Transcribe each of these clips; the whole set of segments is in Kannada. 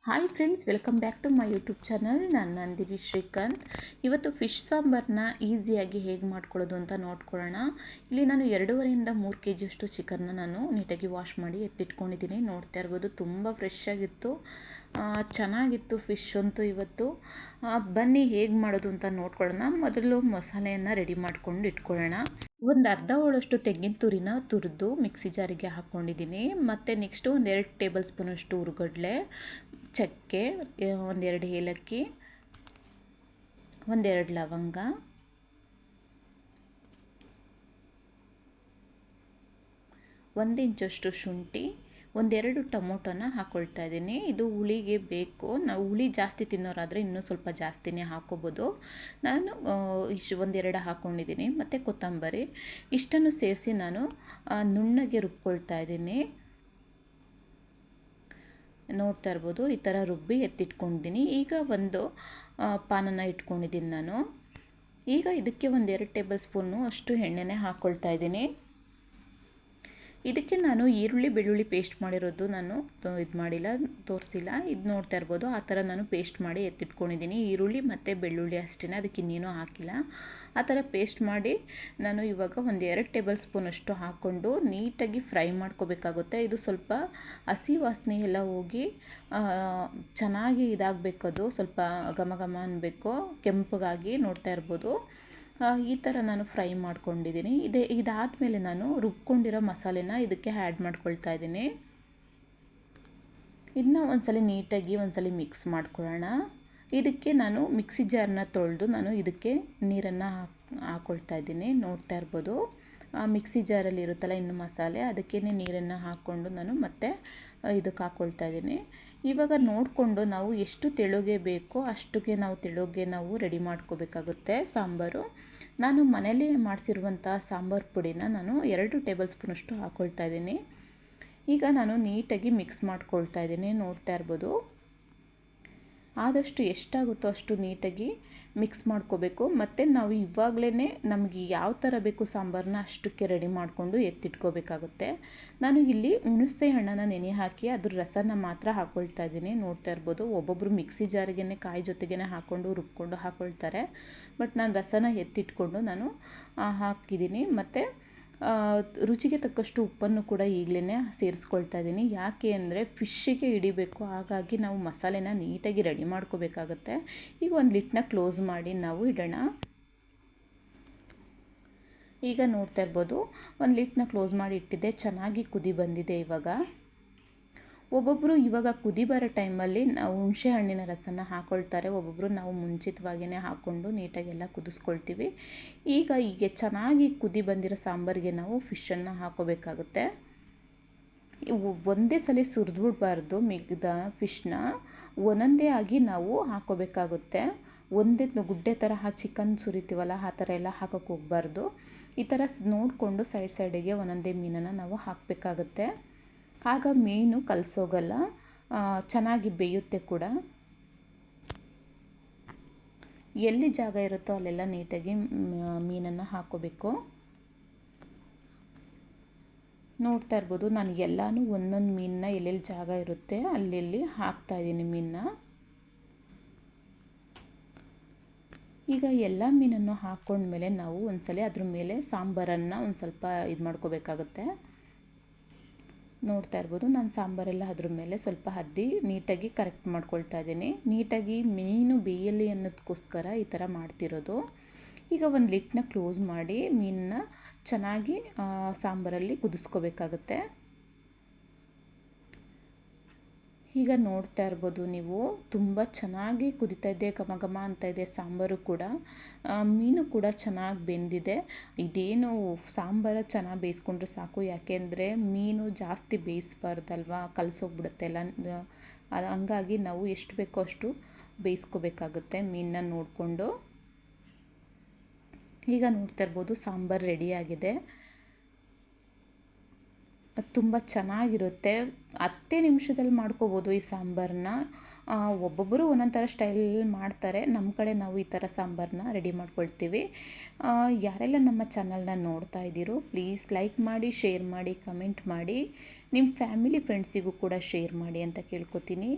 Hi friends, welcome back to my YouTube channel. ನಾನು ನಂದಿನಿ ಶ್ರೀಕಾಂತ್. ಇವತ್ತು ಫಿಶ್ ಸಾಂಬಾರನ್ನ ಈಸಿಯಾಗಿ ಹೇಗೆ ಮಾಡ್ಕೊಳ್ಳೋದು ಅಂತ ನೋಡ್ಕೊಳ್ಳೋಣ. ಇಲ್ಲಿ ನಾನು 2.5 3 kg ಅಷ್ಟು ಚಿಕನ್ನ ನಾನು ನೀಟಾಗಿ ವಾಶ್ ಮಾಡಿ ಎತ್ತಿಟ್ಕೊಂಡಿದ್ದೀನಿ. ನೋಡ್ತಾ ಇರ್ಬೋದು, ತುಂಬ ಫ್ರೆಶ್ ಆಗಿತ್ತು, ಚೆನ್ನಾಗಿತ್ತು ಫಿಶ್ ಅಂತೂ ಇವತ್ತು. ಬನ್ನಿ ಹೇಗೆ ಮಾಡೋದು ಅಂತ ನೋಡ್ಕೊಳ್ಳೋಣ. ಮೊದಲು ಮಸಾಲೆಯನ್ನು ರೆಡಿ ಮಾಡ್ಕೊಂಡು ಇಟ್ಕೊಳ್ಳೋಣ. ಒಂದು ಅರ್ಧ ಹೋಳಷ್ಟು ತೆಂಗಿನ ತುರಿನ ತುರಿದು ಮಿಕ್ಸಿ ಜಾರಿಗೆ ಹಾಕ್ಕೊಂಡಿದ್ದೀನಿ. ಮತ್ತು ನೆಕ್ಸ್ಟು 1-2 ಟೇಬಲ್ ಸ್ಪೂನಷ್ಟು ಹುರ್ಗಡ್ಲೆ, ಚಕ್ಕೆ, 1-2 ಏಲಕ್ಕಿ, 1-2 ಲವಂಗ, ಒಂದು ಇಂಚಷ್ಟು ಶುಂಠಿ, 1-2 ಟೊಮೊಟೊನ ಹಾಕ್ಕೊಳ್ತಾ ಇದ್ದೀನಿ. ಇದು ಹುಳಿಗೆ ಬೇಕು. ನಾವು ಹುಳಿ ಜಾಸ್ತಿ ತಿನ್ನೋರಾದರೆ ಇನ್ನೂ ಸ್ವಲ್ಪ ಜಾಸ್ತಿನೇ ಹಾಕ್ಕೋಬೋದು. ನಾನು 1-2 ಹಾಕ್ಕೊಂಡಿದ್ದೀನಿ. ಮತ್ತು ಕೊತ್ತಂಬರಿ ಇಷ್ಟನ್ನು ಸೇರಿಸಿ ನಾನು ನುಣ್ಣಗೆ ರುಬ್ಕೊಳ್ತಾ ಇದ್ದೀನಿ. ನೋಡ್ತಾ ಇರ್ಬೋದು, ಈ ಥರ ರುಬ್ಬಿ ಎತ್ತಿಟ್ಕೊಂಡಿದ್ದೀನಿ. ಈಗ ಒಂದು ಪಾನನ್ನು ಇಟ್ಕೊಂಡಿದ್ದೀನಿ ನಾನು. ಈಗ ಇದಕ್ಕೆ 1-2 ಟೇಬಲ್ ಸ್ಪೂನು ಅಷ್ಟು ಎಣ್ಣೆನೇ ಹಾಕ್ಕೊಳ್ತಾ ಇದ್ದೀನಿ. ಇದಕ್ಕೆ ನಾನು ಈರುಳ್ಳಿ ಬೆಳ್ಳುಳ್ಳಿ ಪೇಸ್ಟ್ ಮಾಡಿರೋದು ನಾನು ಮಾಡಿಲ್ಲ, ತೋರಿಸಿಲ್ಲ. ಇದು ನೋಡ್ತಾ ಇರ್ಬೋದು, ಆ ಥರ ನಾನು ಪೇಸ್ಟ್ ಮಾಡಿ ಎತ್ತಿಟ್ಕೊಂಡಿದ್ದೀನಿ. ಈರುಳ್ಳಿ ಮತ್ತು ಬೆಳ್ಳುಳ್ಳಿ ಅಷ್ಟೇ, ಅದಕ್ಕೆ ಇನ್ನೇನೂ ಹಾಕಿಲ್ಲ. ಆ ಥರ ಪೇಸ್ಟ್ ಮಾಡಿ ನಾನು ಇವಾಗ 1-2 ಟೇಬಲ್ ಸ್ಪೂನಷ್ಟು ಹಾಕ್ಕೊಂಡು ನೀಟಾಗಿ ಫ್ರೈ ಮಾಡ್ಕೋಬೇಕಾಗುತ್ತೆ. ಇದು ಸ್ವಲ್ಪ ಹಸಿ ವಾಸನೆ ಎಲ್ಲ ಹೋಗಿ ಚೆನ್ನಾಗಿ ಇದಾಗಬೇಕದು, ಸ್ವಲ್ಪ ಘಮ ಘಮ ಅನ್ನಬೇಕು, ಕೆಂಪಗಾಗಿ. ನೋಡ್ತಾ ಇರ್ಬೋದು, ಈ ಥರ ನಾನು ಫ್ರೈ ಮಾಡ್ಕೊಂಡಿದ್ದೀನಿ. ಇದಾದಮೇಲೆ ನಾನು ರುಬ್ಕೊಂಡಿರೋ ಮಸಾಲೆನ ಇದಕ್ಕೆ ಆ್ಯಡ್ ಮಾಡ್ಕೊಳ್ತಾ ಇದ್ದೀನಿ. ಇದನ್ನ ಒಂದ್ಸಲ ನೀಟಾಗಿ ಮಿಕ್ಸ್ ಮಾಡ್ಕೊಳ್ಳೋಣ. ಇದಕ್ಕೆ ನಾನು ಮಿಕ್ಸಿ ಜಾರನ್ನ ತೊಳೆದು ನಾನು ಇದಕ್ಕೆ ನೀರನ್ನು ಹಾಕ್ಕೊಳ್ತಾ ಇದ್ದೀನಿ. ನೋಡ್ತಾ ಇರ್ಬೋದು, ಮಿಕ್ಸಿ ಜಾರಲ್ಲಿ ಇರುತ್ತಲ್ಲ ಇನ್ನು ಮಸಾಲೆ, ಅದಕ್ಕೇ ನೀರನ್ನು ಹಾಕ್ಕೊಂಡು ನಾನು ಮತ್ತೆ ಇದಕ್ಕೆ ಹಾಕ್ಕೊಳ್ತಾ ಇದ್ದೀನಿ. ಇವಾಗ ನೋಡಿಕೊಂಡು ನಾವು ಎಷ್ಟು ತೆಳುಗೆ ಬೇಕೋ ಅಷ್ಟಕ್ಕೆ ನಾವು ರೆಡಿ ಮಾಡ್ಕೋಬೇಕಾಗುತ್ತೆ ಸಾಂಬಾರು. ನಾನು ಮನೇಲಿ ಮಾಡಿಸಿರುವಂಥ ಸಾಂಬಾರು ಪುಡಿನ ನಾನು 2 ಟೇಬಲ್ ಸ್ಪೂನಷ್ಟು ಹಾಕ್ಕೊಳ್ತಾ ಇದ್ದೀನಿ. ಈಗ ನಾನು ನೀಟಾಗಿ ಮಿಕ್ಸ್ ಮಾಡ್ಕೊಳ್ತಾ ಇದ್ದೀನಿ. ನೋಡ್ತಾ ಇರ್ಬೋದು, ಆದಷ್ಟು ಎಷ್ಟಾಗುತ್ತೋ ಅಷ್ಟು ನೀಟಾಗಿ ಮಿಕ್ಸ್ ಮಾಡ್ಕೋಬೇಕು. ಮತ್ತು ನಾವು ಇವಾಗಲೇ ನಮಗೆ ಯಾವ ಥರ ಬೇಕು ಸಾಂಬಾರನ್ನ ಅಷ್ಟಕ್ಕೆ ರೆಡಿ ಮಾಡಿಕೊಂಡು ಎತ್ತಿಟ್ಕೋಬೇಕಾಗುತ್ತೆ. ನಾನು ಇಲ್ಲಿ ಹುಣಸೆ ಹಣ್ಣನ್ನು ನೆನೆ ಹಾಕಿ ಅದ್ರ ರಸನ ಮಾತ್ರ ಹಾಕ್ಕೊಳ್ತಾ ಇದ್ದೀನಿ. ನೋಡ್ತಾ ಇರ್ಬೋದು, ಒಬ್ಬೊಬ್ಬರು ಮಿಕ್ಸಿ ಜಾರಿಗೇ ಕಾಯಿ ಜೊತೆಗೇ ಹಾಕ್ಕೊಂಡು ರುಬ್ಕೊಂಡು ಹಾಕ್ಕೊಳ್ತಾರೆ. ಬಟ್ ನಾನು ರಸನ ಎತ್ತಿಟ್ಕೊಂಡು ನಾನು ಹಾಕಿದ್ದೀನಿ. ಮತ್ತು ರುಚಿಗೆ ತಕ್ಕಷ್ಟು ಉಪ್ಪನ್ನು ಕೂಡ ಈಗಲೇ ಸೇರಿಸ್ಕೊಳ್ತಾ ಇದ್ದೀನಿ. ಯಾಕೆ ಅಂದರೆ ಫಿಶ್ಶಿಗೆ ಹಿಡಿಬೇಕು, ಹಾಗಾಗಿ ನಾವು ಮಸಾಲೆನ ನೀಟಾಗಿ ರೆಡಿ ಮಾಡ್ಕೋಬೇಕಾಗತ್ತೆ. ಈಗ ಒಂದು ಲಿಡ್ನ ಕ್ಲೋಸ್ ಮಾಡಿ ನಾವು ಇಡೋಣ. ಈಗ ನೋಡ್ತಾ ಇರ್ಬೋದು, ಒಂದು ಲಿಡ್ನ ಕ್ಲೋಸ್ ಮಾಡಿ ಇಟ್ಟಿದ್ದೆ, ಚೆನ್ನಾಗಿ ಕುದಿ ಬಂದಿದೆ. ಒಬ್ಬೊಬ್ಬರು ಇವಾಗ ಕುದಿ ಬರೋ ಟೈಮಲ್ಲಿ ನಾವು ಹುಣಸೆ ಹಣ್ಣಿನ ರಸನ ಹಾಕ್ಕೊಳ್ತಾರೆ. ಒಬ್ಬೊಬ್ಬರು ನಾವು ಮುಂಚಿತವಾಗಿಯೇ ಹಾಕ್ಕೊಂಡು ನೀಟಾಗೆಲ್ಲ ಕುದಿಸ್ಕೊಳ್ತೀವಿ. ಈಗ ಚೆನ್ನಾಗಿ ಕುದಿ ಬಂದಿರೋ ಸಾಂಬಾರಿಗೆ ನಾವು ಫಿಶನ್ನು ಹಾಕ್ಕೋಬೇಕಾಗುತ್ತೆ. ಒಂದೇ ಸಲ ಸುರಿದ್ಬಿಡ್ಬಾರ್ದು, ಮಿಕ್ಕಿದ ಫಿಶ್ನ ಒಂದೊಂದೇ ಆಗಿ ನಾವು ಹಾಕ್ಕೋಬೇಕಾಗುತ್ತೆ. ಒಂದೇ ಗುಡ್ಡೆ ಥರ ಚಿಕನ್ ಸುರಿತೀವಲ್ಲ, ಆ ಥರ ಎಲ್ಲ ಹಾಕೋಕ್ಕೆ ಹೋಗಬಾರ್ದು. ಈ ಥರ ನೋಡಿಕೊಂಡು ಸೈಡಿಗೆ ಒಂದೊಂದೇ ಮೀನನ್ನು ನಾವು ಹಾಕಬೇಕಾಗುತ್ತೆ. ಆಗ ಮೀನು ಕಲಸೋಗಲ್ಲ, ಚೆನ್ನಾಗಿ ಬೇಯುತ್ತೆ ಕೂಡ. ಎಲ್ಲಿ ಜಾಗ ಇರುತ್ತೋ ಅಲ್ಲೆಲ್ಲ ನೀಟಾಗಿ ಮೀನನ್ನು ಹಾಕ್ಕೋಬೇಕು. ನೋಡ್ತಾ ಇರ್ಬೋದು, ನಾನು ಎಲ್ಲನೂ ಒಂದೊಂದು ಮೀನನ್ನ ಎಲ್ಲೆಲ್ಲಿ ಜಾಗ ಇರುತ್ತೆ ಅಲ್ಲೆಲ್ಲಿ ಹಾಕ್ತಾಯಿದ್ದೀನಿ ಮೀನನ್ನ. ಈಗ ಎಲ್ಲ ಮೀನನ್ನು ಹಾಕ್ಕೊಂಡ್ಮೇಲೆ ನಾವು ಒಂದ್ಸಲ ಅದ್ರ ಮೇಲೆ ಸಾಂಬಾರನ್ನು ಒಂದು ಸ್ವಲ್ಪ ಇದು ಮಾಡ್ಕೋಬೇಕಾಗುತ್ತೆ. ನೋಡ್ತಾ ಇರ್ಬೋದು, ನಾನು ಸಾಂಬಾರೆಲ್ಲ ಅದ್ರ ಮೇಲೆ ಸ್ವಲ್ಪ ಹದ್ದಿ ನೀಟಾಗಿ ಕರೆಕ್ಟ್ ಮಾಡ್ಕೊಳ್ತಾ ಇದ್ದೀನಿ. ನೀಟಾಗಿ ಮೀನು ಬೇಯಲಿ ಅನ್ನೋದಕ್ಕೋಸ್ಕರ ಈ ಥರ ಮಾಡ್ತಿರೋದು. ಈಗ ಒಂದು ಲಿಡ್ನ ಕ್ಲೋಸ್ ಮಾಡಿ ಮೀನನ್ನ ಚೆನ್ನಾಗಿ ಸಾಂಬಾರಲ್ಲಿ ಕುದಿಸ್ಕೋಬೇಕಾಗುತ್ತೆ. ಈಗ ನೋಡ್ತಾ ಇರ್ಬೋದು ನೀವು, ತುಂಬ ಚೆನ್ನಾಗಿ ಕುದಿತಾ ಇದೆ, ಘಮ ಘಮ ಅಂತ ಇದೆ ಸಾಂಬಾರು ಕೂಡ. ಮೀನು ಕೂಡ ಚೆನ್ನಾಗಿ ಬೆಂದಿದೆ. ಇದೇನು ಸಾಂಬಾರು ಚೆನ್ನಾಗಿ ಬೇಯಿಸ್ಕೊಂಡ್ರೆ ಸಾಕು, ಯಾಕೆಂದರೆ ಮೀನು ಜಾಸ್ತಿ ಬೇಯಿಸ್ಬಾರ್ದಲ್ವ, ಕಲಸೋಗ್ಬಿಡುತ್ತೆ ಎಲ್ಲ. ಹಂಗಾಗಿ ನಾವು ಎಷ್ಟು ಬೇಕೋ ಅಷ್ಟು ಬೇಯಿಸ್ಕೋಬೇಕಾಗುತ್ತೆ ಮೀನನ್ನ ನೋಡಿಕೊಂಡು. ಈಗ ನೋಡ್ತಾ ಇರ್ಬೋದು, ಸಾಂಬಾರು ರೆಡಿಯಾಗಿದೆ. ತುಂಬ ಚೆನ್ನಾಗಿರುತ್ತೆ. 10 ನಿಮಿಷದಲ್ಲಿ ಮಾಡ್ಕೋಬೋದು ಈ ಸಾಂಬಾರನ್ನ. ಒಬ್ಬೊಬ್ಬರು ಒಂದೊಂದು ಥರ ಸ್ಟೈಲಲ್ಲಿ ಮಾಡ್ತಾರೆ. ನಮ್ಮ ಕಡೆ ನಾವು ಈ ಥರ ಸಾಂಬಾರನ್ನ ರೆಡಿ ಮಾಡ್ಕೊಳ್ತೀವಿ. ಯಾರೆಲ್ಲ ನಮ್ಮ ಚಾನಲ್ನ ನೋಡ್ತಾ ಇದ್ದೀರೋ ಪ್ಲೀಸ್ ಲೈಕ್ ಮಾಡಿ, ಶೇರ್ ಮಾಡಿ, ಕಮೆಂಟ್ ಮಾಡಿ. ನಿಮ್ಮ ಫ್ಯಾಮಿಲಿ ಫ್ರೆಂಡ್ಸಿಗೂ ಕೂಡ ಶೇರ್ ಮಾಡಿ ಅಂತ ಕೇಳ್ಕೊತೀನಿ.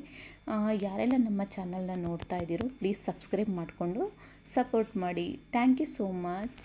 ಯಾರೆಲ್ಲ ನಮ್ಮ ಚಾನಲ್ನ ನೋಡ್ತಾ ಇದ್ದೀರೋ ಪ್ಲೀಸ್ ಸಬ್ಸ್ಕ್ರೈಬ್ ಮಾಡಿಕೊಂಡು ಸಪೋರ್ಟ್ ಮಾಡಿ. Thank you so much.